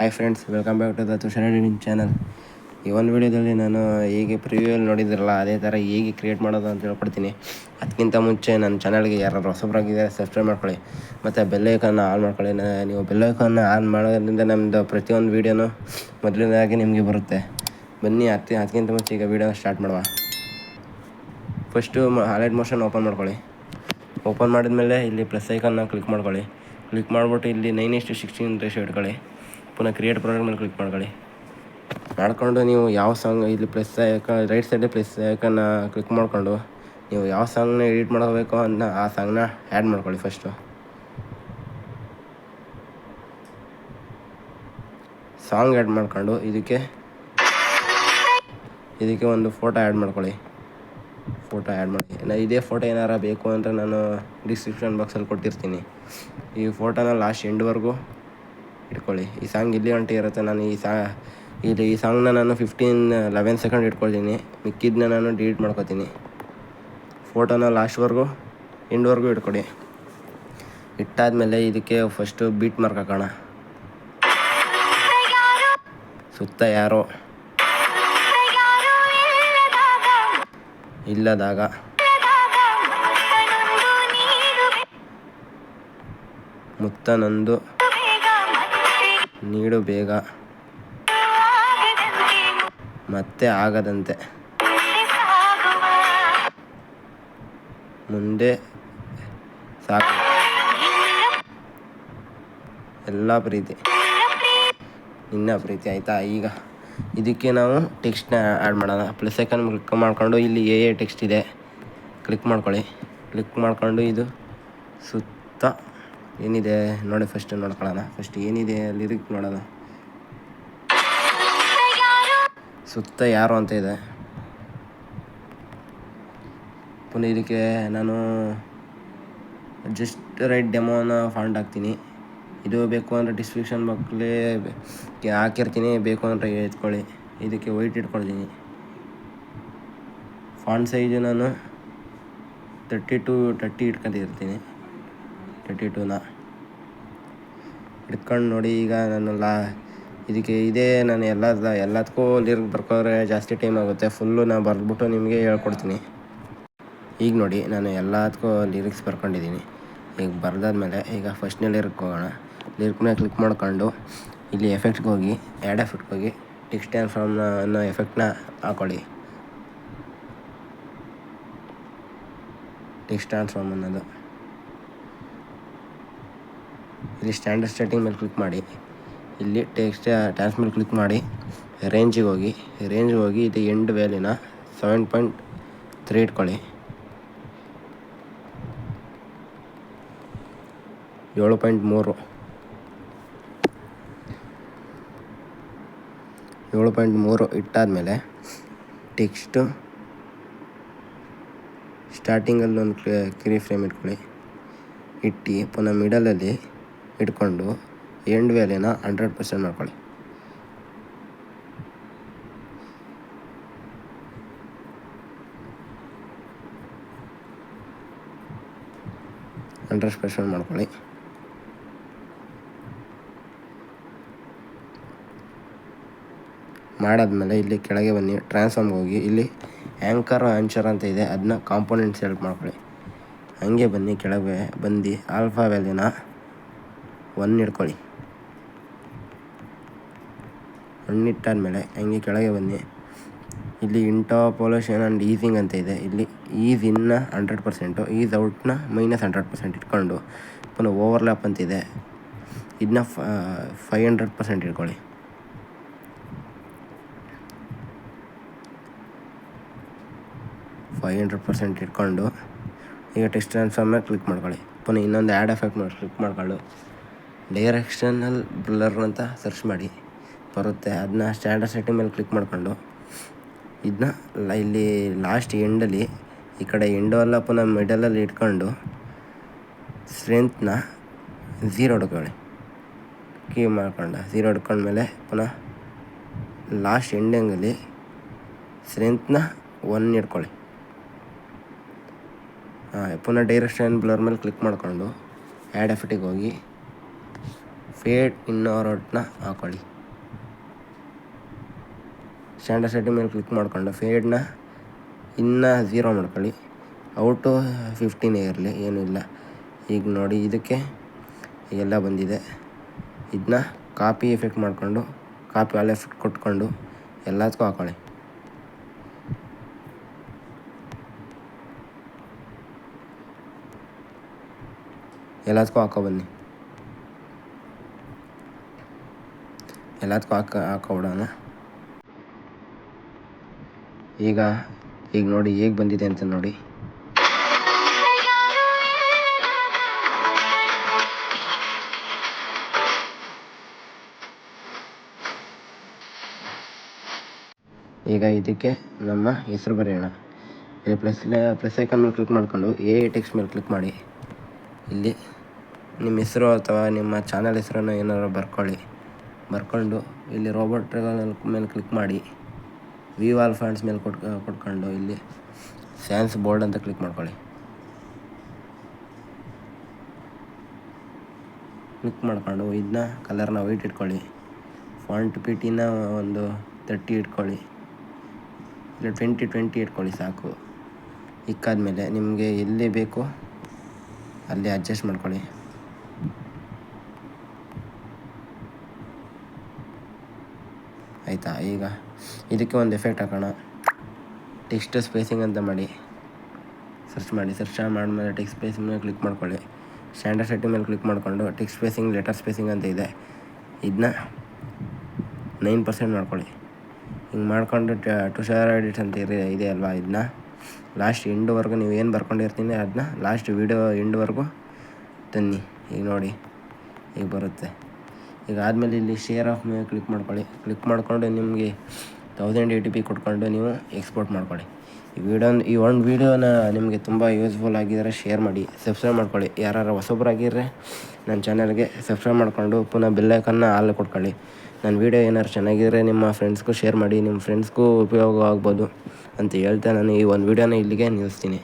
Hi friends, welcome back to the Tushar editing channel. ಈ ಒಂದು ವಿಡಿಯೋದಲ್ಲಿ ನಾನು ಹೇಗೆ ಪ್ರಿವ್ಯೂಯಲ್ಲಿ ನೋಡಿದಿರಲ್ಲ ಅದೇ ಥರ ಹೇಗೆ ಕ್ರಿಯೇಟ್ ಮಾಡೋದು ಅಂತ ಹೇಳ್ಕೊಡ್ತೀನಿ. ಅದಕ್ಕಿಂತ ಮುಂಚೆ ನನ್ನ ಚಾನಲ್ಗೆ ಯಾರು ಹೊಸಬರಾಗಿದ್ದಾರೆ ಸಬ್ಸ್ಕ್ರೈಬ್ ಮಾಡ್ಕೊಳ್ಳಿ ಮತ್ತು ಬೆಲ್ಲೈಕನ್ನ ಆನ್ ಮಾಡ್ಕೊಳ್ಳಿ. ನೀವು ಬೆಲ್ಲೈಕನ್ನ ಆನ್ ಮಾಡೋದ್ರಿಂದ ನಮ್ಮದು ಪ್ರತಿಯೊಂದು ವೀಡಿಯೋನು ಮೊದಲನೇದಾಗಿ ನಿಮಗೆ ಬರುತ್ತೆ. ಬನ್ನಿ, ಅದಕ್ಕಿಂತ ಮುಂಚೆ ಈಗ ವೀಡಿಯೋ ಸ್ಟಾರ್ಟ್ ಮಾಡುವ. ಫಸ್ಟು ಹೈಲೈಟ್ ಮೋಷನ್ ಓಪನ್ ಮಾಡ್ಕೊಳ್ಳಿ. ಓಪನ್ ಮಾಡಿದ್ಮೇಲೆ ಇಲ್ಲಿ ಪ್ಲಸ್ ಐಕನ್ನ ಕ್ಲಿಕ್ ಮಾಡ್ಕೊಳ್ಳಿ. ಕ್ಲಿಕ್ ಮಾಡಿಬಿಟ್ಟು ಇಲ್ಲಿ 9:16 ರೇಷಿಯೋ ಇಟ್ಕೊಳ್ಳಿ. ಪುನಃ ಕ್ರಿಯೇಟ್ ಪ್ರಾಡಕ್ಟ್ ಮೇಲೆ ಕ್ಲಿಕ್ ಮಾಡ್ಕೊಂಡು ನೀವು ಯಾವ ಸಾಂಗ್ ಇಲ್ಲಿ ಪ್ಲಸ್ ಐಕನ್ ರೈಟ್ ಸೈಡಲ್ಲಿ ಪ್ಲಸ್ ಐಕನ್ನ ಕ್ಲಿಕ್ ಮಾಡಿಕೊಂಡು ನೀವು ಯಾವ ಸಾಂಗ್ನ ಎಡಿಟ್ ಮಾಡಬೇಕು ಅಂತ ಆ ಸಾಂಗ್ನ ಆ್ಯಡ್ ಮಾಡ್ಕೊಳ್ಳಿ. ಫಸ್ಟು ಸಾಂಗ್ ಆ್ಯಡ್ ಮಾಡ್ಕೊಂಡು ಇದಕ್ಕೆ ಒಂದು ಫೋಟೋ ಆ್ಯಡ್ ಮಾಡ್ಕೊಳ್ಳಿ. ಇದೇ ಫೋಟೋ ಏನಾರ ಬೇಕು ಅಂತ ನಾನು ಡಿಸ್ಕ್ರಿಪ್ಷನ್ ಬಾಕ್ಸಲ್ಲಿ ಕೊಟ್ಟಿರ್ತೀನಿ. ಈ ಫೋಟೋನ ಲಾಸ್ಟ್ ಎಂಡ್ವರೆಗೂ ಇಟ್ಕೊಳ್ಳಿ. ಈ ಸಾಂಗ್ ಇಲ್ಲಿ ಗಂಟೆ ಇರುತ್ತೆ. ನಾನು ಈ ಸಾಂಗ್ನ ನಾನು 11 ಸೆಕೆಂಡ್ ಇಟ್ಕೊಳ್ತೀನಿ. ಮಿಕ್ಕಿದ್ದನ್ನ ನಾನು ಡಿಲೀಟ್ ಮಾಡ್ಕೊತೀನಿ. ಫೋಟೋನ ಲಾಸ್ಟ್ವರೆಗೂ ಎಂಡ್ವರೆಗೂ ಇಟ್ಕೊಡಿ. ಇಟ್ಟಾದಮೇಲೆ ಇದಕ್ಕೆ ಫಸ್ಟು ಬೀಟ್ ಮಾರ್ಕ್ ಹಾಕೋಣ. ಸುತ್ತ ಯಾರೋ ಇಲ್ಲದಾಗ ಮುತ್ತನೊಂದು ನೀಡು ಬೇಗ ಮತ್ತೆ ಆಗದಂತೆ ಮುಂದೆ ಸಾಕು ಎಲ್ಲ ಪ್ರೀತಿ ನಿನ್ನ ಪ್ರೀತಿ. ಆಯಿತಾ? ಈಗ ಇದಕ್ಕೆ ನಾವು ಟೆಕ್ಸ್ಟ್ನ ಆ್ಯಡ್ ಮಾಡೋಣ. ಪ್ಲಸ್ ಐಕನ್ ಕ್ಲಿಕ್ ಮಾಡ್ಕೊಂಡು ಇಲ್ಲಿ ಟೆಕ್ಸ್ಟ್ ಇದೆ ಕ್ಲಿಕ್ ಮಾಡ್ಕೊಂಡು ಇದು ಸುತ್ತ ಏನಿದೆ ನೋಡಿ. ಫಸ್ಟ್ ನೋಡ್ಕೊಳ್ಳೋಣ. ಫಸ್ಟ್ ಏನಿದೆ ಲಿರಿಕ್ ನೋಡೋಣ. ಸುತ್ತ ಯಾರು ಅಂತ ಇದೆ. ಪುನಃ ಇದಕ್ಕೆ ನಾನು ಜಸ್ಟ್ ರೈಟ್ ಡೆಮೋನ ಫಾಂಟ್ ಹಾಕ್ತೀನಿ. ಇದು ಬೇಕು ಅಂದರೆ ಡಿಸ್ಕ್ರಿಪ್ಷನ್ ಬಾಕ್ಸಲ್ಲಿ ಹಾಕಿರ್ತೀನಿ, ಬೇಕು ಅಂದರೆ ಎತ್ಕೊಳ್ಳಿ. ಇದಕ್ಕೆ ವೈಟ್ ಇಟ್ಕೊಳ್ತೀನಿ. ಫಾಂಟ್ ಸೈಜು ನಾನು 30 ಇಟ್ಕೊಂಡಿರ್ತೀನಿ. 32ನ ಇಟ್ಕೊಂಡು ನೋಡಿ. ಈಗ ನಾನು ಇದಕ್ಕೆ ನಾನು ಎಲ್ಲದಕ್ಕೂ ಲಿರಿಕ್ ಬರ್ಕೋದ್ರೆ ಜಾಸ್ತಿ ಟೈಮ್ ಆಗುತ್ತೆ. ಫುಲ್ಲು ನಾನು ಬರೆದ್ಬಿಟ್ಟು ನಿಮಗೆ ಹೇಳ್ಕೊಡ್ತೀನಿ. ಈಗ ನೋಡಿ, ನಾನು ಎಲ್ಲದಕ್ಕೂ ಲಿರಿಕ್ಸ್ ಬರ್ಕೊಂಡಿದ್ದೀನಿ. ಈಗ ಬರೆದಾದ್ಮೇಲೆ ಈಗ ಫಸ್ಟ್ನೇ ಲಿರಿಕ್ ಹೋಗೋಣ. ಲಿರಿಕ್ನ ಕ್ಲಿಕ್ ಮಾಡ್ಕೊಂಡು ಇಲ್ಲಿ ಎಫೆಕ್ಟ್ಗೆ ಹೋಗಿ ಆ್ಯಡ್ ಎಫೆಕ್ಟ್ಗೆ ಹೋಗಿ ಟೆಕ್ಸ್ಟ್ ಟ್ರಾನ್ಸ್ಫಾರ್ಮ್ ಅನ್ನೋ ಎಫೆಕ್ಟ್ನ ಹಾಕೊಳ್ಳಿ. ಟೆಕ್ಸ್ಟ್ ಟ್ರಾನ್ಸ್ಫಾರ್ಮ್ ಅನ್ನೋದು ಇಲ್ಲಿ ಸ್ಟ್ಯಾಂಡರ್ಡ್ ಸೆಟ್ಟಿಂಗ್ ಮೇಲೆ ಕ್ಲಿಕ್ ಮಾಡಿ. ಇಲ್ಲಿ ಟೆಕ್ಸ್ಟ್ ಟ್ರಾನ್ಸ್ ಮೇಲೆ ಕ್ಲಿಕ್ ಮಾಡಿ ರೇಂಜಿಗೆ ಹೋಗಿ ಇದು ಎಂಡ್ ವ್ಯಾಲ್ಯೂನ 7.3 ಇಟ್ಕೊಳ್ಳಿ. 7.3 ಇಟ್ಟಾದಮೇಲೆ ಟೆಕ್ಸ್ಟು ಸ್ಟಾರ್ಟಿಂಗಲ್ಲಿ ಒಂದು ಕಿರಿ ಫ್ರೇಮ್ ಇಟ್ಕೊಳ್ಳಿ. ಪುನಃ ಮಿಡಲಲ್ಲಿ ಇಟ್ಕೊಂಡು ಎಂಡ್ ವ್ಯಾಲ್ಯೂನ 100% ಮಾಡ್ಕೊಳ್ಳಿ. ಮಾಡಾದ್ಮೇಲೆ ಇಲ್ಲಿ ಕೆಳಗೆ ಬನ್ನಿ, ಟ್ರಾನ್ಸ್ಫಾರ್ಮ್ಗೆ ಹೋಗಿ ಇಲ್ಲಿ ಆ್ಯಂಕರ್ ಆನ್ಸರ್ ಅಂತ ಇದೆ, ಅದನ್ನ ಕಾಂಪೋನೆಂಟ್ ಸೆಲೆಕ್ಟ್ ಮಾಡ್ಕೊಳ್ಳಿ. ಹಾಗೆ ಬನ್ನಿ, ಕೆಳಗೆ ಬಂದು ಆಲ್ಫಾ ವ್ಯಾಲ್ಯೂನ 1 ಇಟ್ಕೊಳ್ಳಿ. 1 ಇಟ್ಟಾದಮೇಲೆ ಹಂಗೆ ಕೆಳಗೆ ಬನ್ನಿ. ಇಲ್ಲಿ ಇಂಟರ್ಪೋಲೇಷನ್ ಆ್ಯಂಡ್ ಈಸಿಂಗ್ ಅಂತ ಇದೆ. ಇಲ್ಲಿ ಈಸ್ ಇನ್ನ 100%, ಈಸ್ ಔಟ್ನ -100% ಇಟ್ಕೊಂಡು ಪುನಃ ಓವರ್ಲ್ಯಾಪ್ ಅಂತಿದೆ, ಇದನ್ನ 500% ಇಟ್ಕೊಳ್ಳಿ. ಇಟ್ಕೊಂಡು ಈಗ ಟೆಕ್ಸ್ಟ್ ಟ್ರಾನ್ಸ್ಫಾರ್ಮ್ ಮೇಲೆ ಕ್ಲಿಕ್ ಮಾಡ್ಕೊಳ್ಳಿ. ಪುನಃ ಇನ್ನೊಂದು ಆ್ಯಡ್ ಎಫೆಕ್ಟ್ ಮೇಲೆ ಕ್ಲಿಕ್ ಮಾಡ್ಕೊಂಡು ಡೈರೆಕ್ಷನಲ್ ಬ್ಲರ್ ಅಂತ ಸರ್ಚ್ ಮಾಡಿ ಬರುತ್ತೆ. ಅದನ್ನ ಸ್ಟ್ಯಾಂಡರ್ಡ್ ಸೆಟ್ಟಿಂಗ್ ಮೇಲೆ ಕ್ಲಿಕ್ ಮಾಡ್ಕೊಂಡು ಇದನ್ನ ಇಲ್ಲಿ ಲಾಸ್ಟ್ ಎಂಡಲ್ಲಿ ಈ ಕಡೆ ಎಂಡು ಅಲ್ಲ ಪುನಃ ಮಿಡಲಲ್ಲಿ ಇಟ್ಕೊಂಡು ಸ್ಟ್ರೆಂತ್ನ 0 ಇಟ್ಕೊಳ್ಳಿ. ಕೀ ಮಾಡ್ಕೊಂಡು 0 ಇಟ್ಕೊಂಡ್ಮೇಲೆ ಪುನಃ ಲಾಸ್ಟ್ ಎಂಡಿಂಗಲ್ಲಿ ಸ್ಟ್ರೆಂತ್ನ 1 ಇಟ್ಕೊಳ್ಳಿ. ಪುನಃ ಡೈರೆಕ್ಷನ್ ಬ್ಲರ್ ಮೇಲೆ ಕ್ಲಿಕ್ ಮಾಡಿಕೊಂಡು ಆ್ಯಡ್ ಎಫೆಕ್ಟಿಗೆ ಹೋಗಿ ಫೇಡ್ ಇನ್ ಆರ್ ಔಟ್ನ ಹಾಕೊಳ್ಳಿ. ಸ್ಟ್ಯಾಂಡರ್ಡ್ ಸೆಟ್ಟಿಂಗ್ ಮೇಲೆ ಕ್ಲಿಕ್ ಮಾಡ್ಕೊಂಡು ಫೇಡ್ನ ಇನ್ನು 0 ಮಾಡ್ಕೊಳ್ಳಿ. ಔಟು 15 ಇರಲಿ, ಏನೂ ಇಲ್ಲ. ಈಗ ನೋಡಿ ಇದಕ್ಕೆ ಎಲ್ಲ ಬಂದಿದೆ. ಇದನ್ನ ಕಾಪಿ ಎಫೆಕ್ಟ್ ಮಾಡಿಕೊಂಡು ಕಾಪಿ ಆಲ್ ಎಫೆಕ್ಟ್ ಕೊಟ್ಕೊಂಡು ಎಲ್ಲದಕ್ಕೂ ಹಾಕೊಳ್ಳಿ. ಎಲ್ಲದಕ್ಕೂ ಹಾಕೊಬನ್ನಿ. ಎಲ್ಲದಕ್ಕೂ ಹಾಕೊಬಿಡೋಣ. ಈಗ ನೋಡಿ ಹೇಗೆ ಬಂದಿದೆ ಅಂತ ನೋಡಿ. ಈಗ ಇದಕ್ಕೆ ನಮ್ಮ ಹೆಸರು ಬರೆಯೋಣ. ಇಲ್ಲಿ ಪ್ಲಸ್ ಐಕಾನ್ ಮೇಲೆ ಕ್ಲಿಕ್ ಮಾಡಿಕೊಂಡು ಟೆಕ್ಸ್ಟ್ ಮೇಲೆ ಕ್ಲಿಕ್ ಮಾಡಿ. ಇಲ್ಲಿ ನಿಮ್ಮ ಹೆಸರು ಅಥವಾ ನಿಮ್ಮ ಚಾನಲ್ ಹೆಸರನ್ನು ಏನಾದ್ರು ಬರ್ಕೊಂಡು ಇಲ್ಲಿ ರೋಬೋಟ್ ಮೇಲೆ ಕ್ಲಿಕ್ ಮಾಡಿ ವ್ಯೂ ಆಲ್ ಫಾಂಟ್ಸ್ ಮೇಲೆ ಕೊಟ್ಕೊಂಡು ಇಲ್ಲಿ ಸ್ಯಾನ್ಸ್ ಬೋಲ್ಡ್ ಅಂತ ಕ್ಲಿಕ್ ಮಾಡ್ಕೊಳ್ಳಿ. ಕ್ಲಿಕ್ ಮಾಡ್ಕೊಂಡು ಇದನ್ನ ಕಲರ್ನ ವೈಟ್ ಇಟ್ಕೊಳ್ಳಿ. ಫಾಂಟ್ ಪಿಟಿನ ಒಂದು 30 ಇಟ್ಕೊಳ್ಳಿ, ಇಲ್ಲ 20 ಇಟ್ಕೊಳ್ಳಿ ಸಾಕು. ಇಕ್ಕಾದ್ಮೇಲೆ ನಿಮಗೆ ಎಲ್ಲಿ ಬೇಕೋ ಅಲ್ಲಿ ಅಡ್ಜಸ್ಟ್ ಮಾಡ್ಕೊಳ್ಳಿ. ಆಯಿತಾ? ಈಗ ಇದಕ್ಕೆ ಒಂದು ಎಫೆಕ್ಟ್ ಹಾಕೋಣ. ಟೆಕ್ಸ್ಟ್ ಸ್ಪೇಸಿಂಗ್ ಅಂತ ಮಾಡಿ ಸರ್ಚ್ ಮಾಡಿದ್ಮೇಲೆ ಟೆಕ್ಸ್ಟ್ ಸ್ಪೇಸಿಂಗ್ ಮೇಲೆ ಕ್ಲಿಕ್ ಮಾಡ್ಕೊಳ್ಳಿ. ಸ್ಟ್ಯಾಂಡರ್ಡ್ ಸೆಟ್ಟಿಂಗ್ ಮೇಲೆ ಕ್ಲಿಕ್ ಮಾಡಿಕೊಂಡು ಟೆಕ್ಸ್ಟ್ ಸ್ಪೇಸಿಂಗ್, ಲೆಟರ್ ಸ್ಪೇಸಿಂಗ್ ಅಂತ ಇದೆ, ಇದನ್ನ 9% ಮಾಡ್ಕೊಳ್ಳಿ. ಹಿಂಗೆ ಮಾಡ್ಕೊಂಡು ಟುಷಾರ್ ಎಡಿಟ್ಸ್ ಅಂತ ಇದೆ ಅಲ್ವಾ, ಇದನ್ನ ಲಾಸ್ಟ್ ಎಂಡ್ವರೆಗೂ ನೀವು ಏನು ಬರ್ಕೊಂಡಿರ್ತೀನಿ ಅದನ್ನ ಲಾಸ್ಟ್ ವೀಡಿಯೋ ಎಂಡ್ವರೆಗೂ ತನ್ನಿ. ಈಗ ನೋಡಿ ಈಗ ಬರುತ್ತೆ. ಈಗ ಆದಮೇಲೆ ಇಲ್ಲಿ ಶೇರ್ ಆಫ್ ಮೇಲೆ ಕ್ಲಿಕ್ ಮಾಡ್ಕೊಳ್ಳಿ. ಕ್ಲಿಕ್ ಮಾಡಿಕೊಂಡು ನಿಮಗೆ 1080p ಕೊಟ್ಕೊಂಡು ನೀವು ಎಕ್ಸ್ಪೋರ್ಟ್ ಮಾಡ್ಕೊಳ್ಳಿ. ಈ ಒಂದು ವೀಡಿಯೋನ ನಿಮಗೆ ತುಂಬ ಯೂಸ್ಫುಲ್ ಆಗಿದ್ದರೆ ಶೇರ್ ಮಾಡಿ, ಸಬ್ಸ್ಕ್ರೈಬ್ ಮಾಡ್ಕೊಳ್ಳಿ. ಯಾರು ಹೊಸಬ್ರಾಗಿದ್ದರೆ ನನ್ನ ಚಾನಲ್ಗೆ ಸಬ್ಸ್ಕ್ರೈಬ್ ಮಾಡಿಕೊಂಡು ಪುನಃ ಬೆಲ್ ಐಕನ್ನ ಆಲ್ ಕೊಟ್ಕೊಳ್ಳಿ. ನನ್ನ ವೀಡಿಯೋ ಏನಾದ್ರು ಚೆನ್ನಾಗಿದ್ದರೆ ನಿಮ್ಮ ಫ್ರೆಂಡ್ಸ್ಗೂ ಶೇರ್ ಮಾಡಿ, ನಿಮ್ಮ ಫ್ರೆಂಡ್ಸ್ಗೂ ಉಪಯೋಗ ಆಗ್ಬೋದು ಅಂತ ಹೇಳ್ತಾ ನಾನು ಈ ಒಂದು ವೀಡಿಯೋನ ಇಲ್ಲಿಗೆ ನಿಲ್ಲಿಸ್ತೀನಿ.